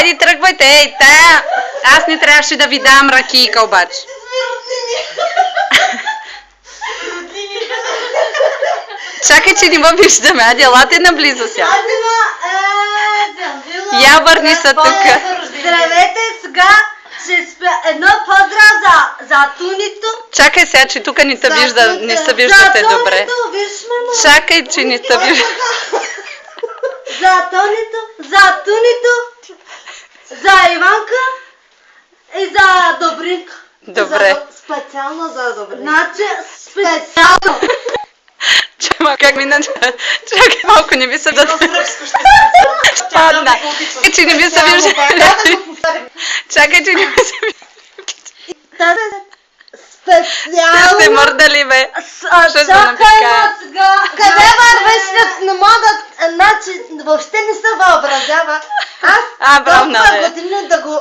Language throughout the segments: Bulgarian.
Айде, тръгвайте, ей, тая! Аз не трябваше да ви дам ракийка обаче. Чакай, че не ме виждаме. Айде, елате наблизо сега. Я върни се тук. Здравейте, сега ще спя едно поздрав за Тунито. Чакай сега, че тук не се виждате добре. Чакай, че не се виждате. За Тунито, за Иванка и за Добринка. Добре. Специално за Добринка. Значи, специално. Чама, как мина? Чакай малко, не ви се да... Падна. Че не ви се вижда. Чакай, че не ви се вижда. Специално. Сте мърдали, бе. Чакай, сега. Къде вървиш? Не мога, значи, въобще не се въобразява. Аз толкова години да го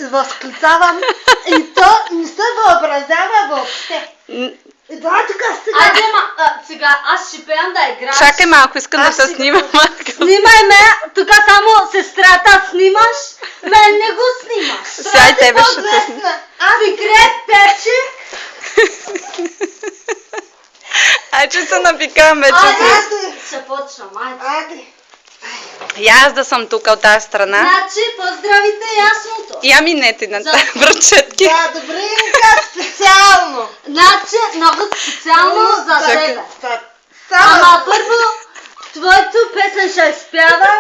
възклицавам и то не се въобразява въобще. Да, така сега. Айде, сега аз ще пеям да играеш. Чакай малко, искам да се снимам. Снимай ме, тук само сестрата снимаш, мен не го снимаш. Сега тебе ще те снимам. Секрет, Перче. Ай, че се напикам вече. Айде. Ще почнам, Айде. И аз да съм тук от тази страна. Значи, поздравите ясното. Я минете на тази връчетки. Да, Добринка, специално. Значи, много специално за Чакай. тебе. Само. Първо, твоето песен ще изпява,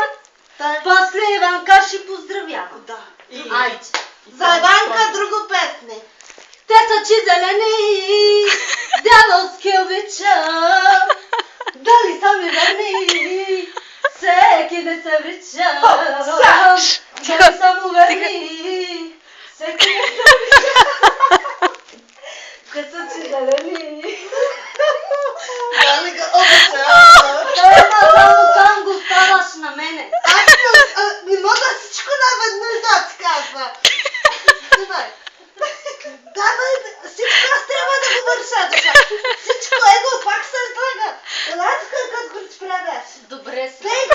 после Иванка ще поздравява. Да. Айде. За Иванка друго песни. Те са чи зелени, дяволски обичам. Дали са ми верни, всеки не се вричам. Дали са му верни, всеки не се вричам. Те са чи зелени. Дали го обичам. Той само сам го ставаш на мене. Не мога всичко наведнъж да ти казва. Давай, всичко аз трябва да го върша, душа. Всичко его пак се излага. Ела тук като го справяш. Добре си. Пей го.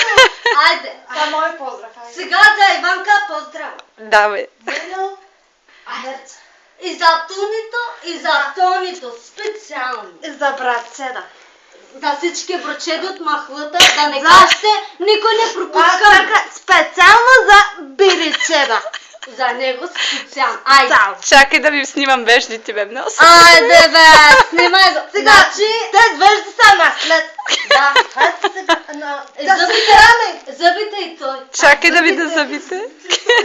Айде. За мой поздрав. Сега за Иванка поздрав. Да, бе. Зело. И за Тунито, и за Тонито, специално. За братчета. За всички брачеди от махлата, да не кажете, никой не пропуска. Специално за биричета. За него специално. Айде. Чакай да ви снимам веждите, бе, много. Айде, бе, снимай го. Сега, те вежди сама след. Да. Хайде сега. Зъбите и той. Чакай да видя зъбите.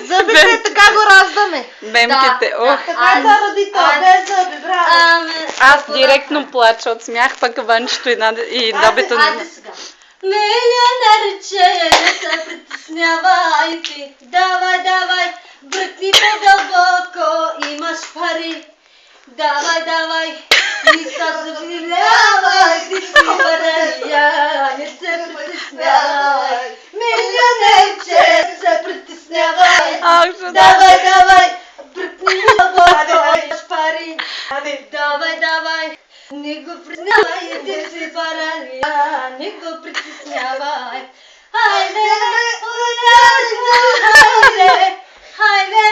Зъбите така го раждаме. Бемките, ох. Така за родител, без зъби, браво. Аз директно плача от смях, пък вънчето и добито на... Айде сега. Милионерче, не се притеснявай ти. Давай, давай, бръкни по-дълбоко, имаш пари. Давай, давай, не се забивлявай, ти си паралия, не се притеснявай. Милионерче, не се притеснявай. Давай, давай, бръкни по-дълбоко, имаш пари. Давай, давай. Не го притеснявай, ти си паралия, не го притеснявай. Хайде, хайде, хайде,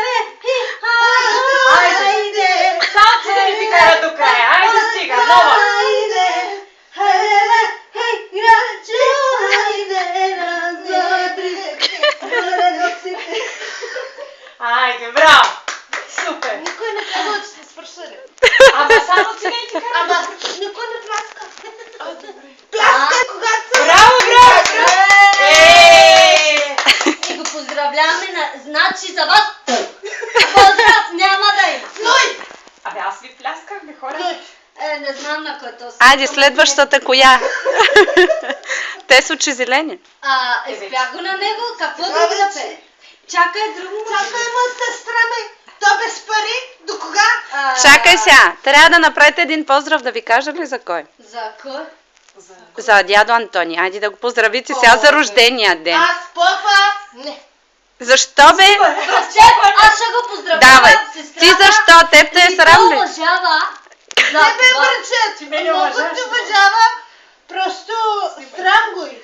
хайде. Само че да не ти кара до края, айде стига, нова. Хайде, хайде, играче, хайде, Айде, браво! Супер! Никой не казва, че сте свършили. Ама само че не ти кара. Ама никой не пляска. Пляска, когато се... Браво, браво, браво! И го поздравляваме, значи за вас поздрав няма да има. Абе, аз ви плясках, бе, хора. Не знам на който си. Айде, следващата коя? Те са очи зелени. Изпях го на него, какво друго да пее? Чакай друго. Чакай, ма сестра ми. То без пари, до кога? Чакай сега, трябва да направите един поздрав, да ви кажа ли за кой? За кой? За дядо Антони. Айде да го поздравите сега за рождения ден. Аз, папа, не. Защо, бе? Аз ще го поздравя. Давай. Ти защо? Теб те е срам ли? уважава. Не бе, браче, Ти ме не много уважаваш, те бе. уважава. Просто страм го и.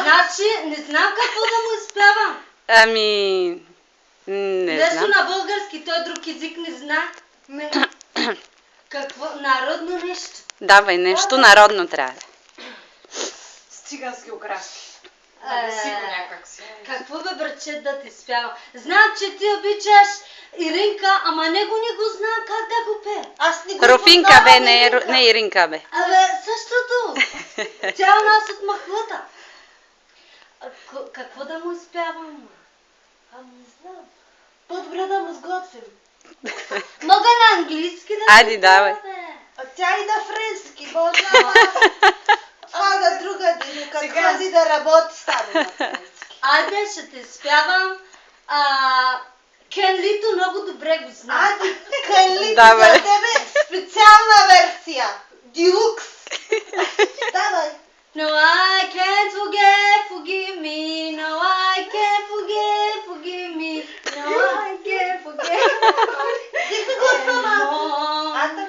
Значи, не знам какво да му изпявам. Ами... Не Нещо знам. на български, той друг език не знае. Какво? Народно нещо. Давай, нещо народно трябва. С цигански украски. Е, Да си го някак си. Какво бе, братче, да ти спявам? Знам, че ти обичаш Иринка, ама него не го знам как да го пее. Аз не го Руфинка бе, познавам, не, Иринка. не Иринка бе. Абе, същото. Тя у нас от махлата. Какво да му спявам? Ами не знам. По-добре да му сготвим. Мога на английски да Айде, го давай. пея, бе. А тя и на френски, може да друга ден, като Сега- ходи да работи, става на френски. Айде, ще те спявам. Кен Лито много добре го знам. Ади, Кали, Давай. за тебе специална версия. Дилукс. Давай. No, I can't forgive me. No, I can't forgive me. No, I can't forgive Дихме го сама. anymore. Ата,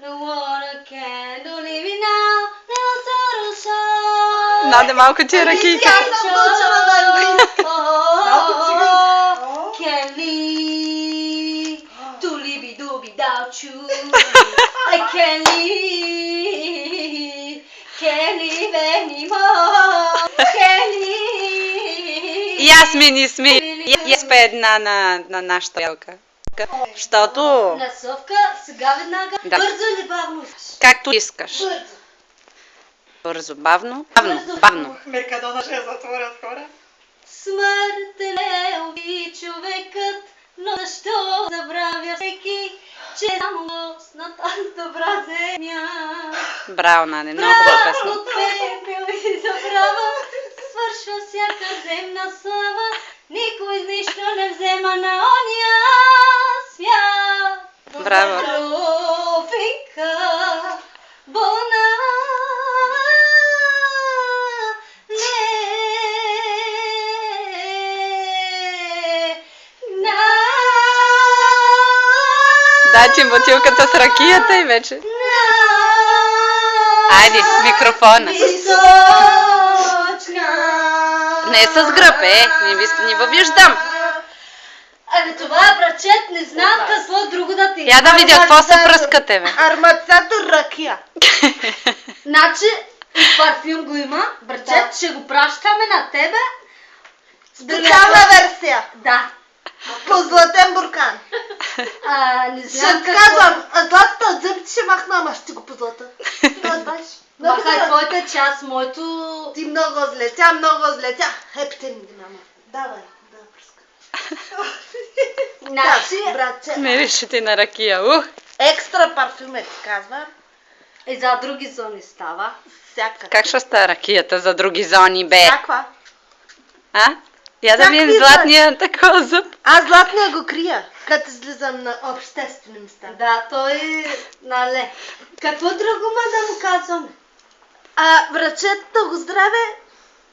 No one can do living now. Never sorrow show. Наде малко ти е ракийка. Тя съм научила на английски. Малко цигански. Kelly, to live it without you. I can't live anymore. Kelly. И аз ми сме. И аз пе една на нашата ялка. Защото Насовка, сега веднага. Да. Бързо или бавно? както искаш. Бързо. Бързо, бавно. Бавно. Меркадона ще я затворят хора. Смъртен е уби човекът, но защо забравя всеки, че само гост на тази добра земя. Браво, Наде, много хубава песен. От пепел и забрава, свършва всяка земна слава, никой с нищо не взема на ония свят. Браво. Руфинка, болна, Дай ти бутилката с ракията и вече. Айде, микрофона. Не с гръб, не ви виждам. Ами това е, брачет, не знам какво друго да ти. Я да видя какво се пръскате, бе. Армацатор ракия. Значи, и парфюм го има, брачет, Да. ще го пращаме на тебе. Специална версия. Да. По златен буркан. Не Ще знам ти какво. казвам, а златата от зъбите ще махна, ама ще го позлата. Махай твоята част, моето... Ти много зле, тя много зле, тя хепте ми ги мама. Давай, да пръска. Значи, братче. Мирише ти на ракия. Екстра парфюм е, ти казва. и за други зони става. Всяка. Как ще ста ракията за други зони, бе? Всяква. А? Я да видим Всякакви златния такова зъб. Аз златния го крия, като излизам на обществени места. Да, той, нали. Какво друго ма да му казваме? Братчето го здраве,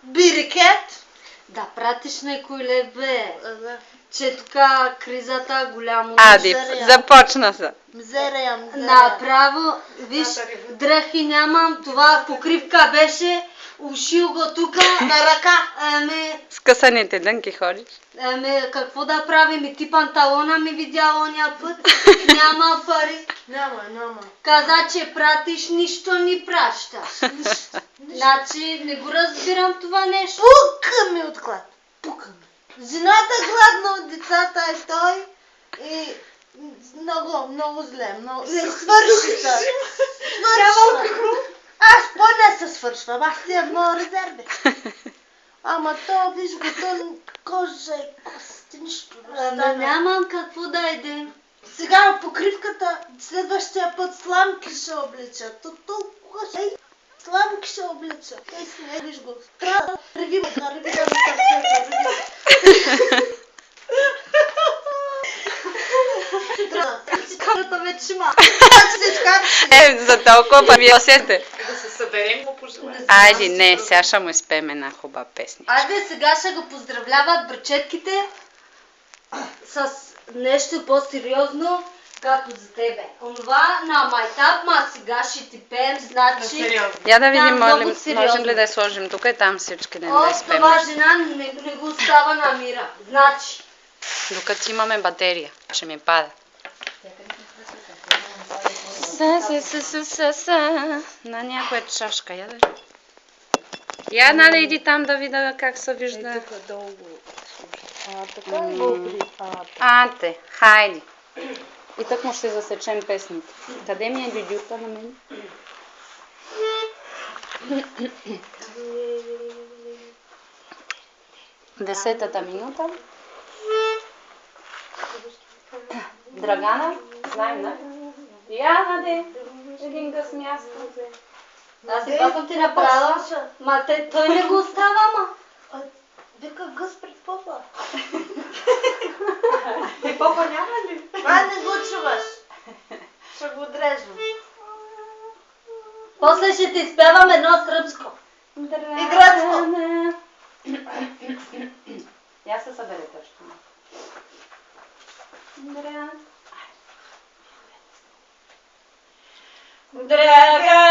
бирикет. Да пратиш някой лев, бе. Да. Че така кризата голямо. Ади, Мизерия. започна се. Мизерия. Направо, виж, дръхи нямам, това покривка беше, ушил го тука. На ръка. С късаните дънки ходиш. Какво да правим? И ти панталона ми видя оня път. Няма пари. Няма. Каза, че пратиш, нищо ни пращаш. Значи, не го разбирам това нещо. Пука ми от глад. Пука ми. Жената е гладна от децата и той. И много зле. Много... Свърши се. Аз поне се свършвам. Аз си имам много резерви. Ама то, виж го, то кожа и кости, нищо не стана. Нямам какво да едем. Сега покривката, следващия път сламки ще облича. То толкова ще... Сламки ще облича. Ей си не, виж го. Трябва да реви на сърцето. Скората вече ма. За толкова па ви усете. Да се съберем му пожелаем. Айде, не, сега ще му изпеем една хубава песня. Айде сега ще го поздравляват брачетките с нещо по-сериозно. Както за тебе. Онова на майтап, ма сега ще ти пеем, значи... Сериозно. Я да видим, много можем сериозно. ли да я сложим тук и там всички да О, изпеем. това жена не го остава на мира. Значи... Докато имаме батерия, ще ми пада. На някоя чашка, я да. Я, нали, иди там да видя как се вижда. Така ли го при... Анте, хайди. И так му ще засечем песните. Къде ми е дюдюта на мен? Десетата минута. Драгана, знаем, да? Я, наде, един гъс място. Аз и това съм ти направила. Ма той не го остава, ма. Вика гъс пред попа. И попа няма ли? Не го чуваш. Ще го отрежем. После ще ти изпевам едно сръбско. И гръцко. Я се събере точно. Драгана.